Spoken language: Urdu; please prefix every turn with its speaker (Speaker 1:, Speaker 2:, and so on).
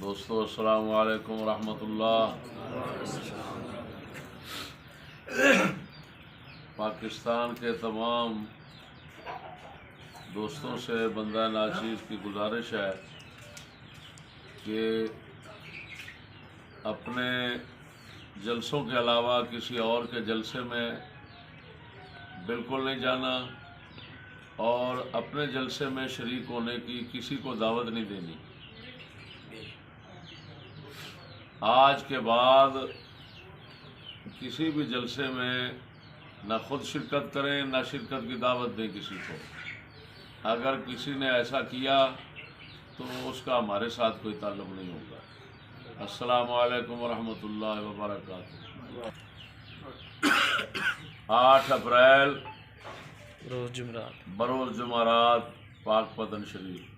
Speaker 1: دوستو السلام علیکم ورحمۃ اللہ۔ پاکستان کے تمام دوستوں سے بندہ ناچیز کی گزارش ہے کہ اپنے جلسوں کے علاوہ کسی اور کے جلسے میں بالکل نہیں جانا اور اپنے جلسے میں شریک ہونے کی کسی کو دعوت نہیں دینی۔ آج کے بعد کسی بھی جلسے میں نہ خود شرکت کریں نہ شرکت کی دعوت دیں کسی کو۔ اگر کسی نے ایسا کیا تو اس کا ہمارے ساتھ کوئی تعلق نہیں ہوگا۔ السلام علیکم ورحمۃ اللہ وبرکاتہ۔ 8 اپریل بروز جمعرات، پاک پتن شریف۔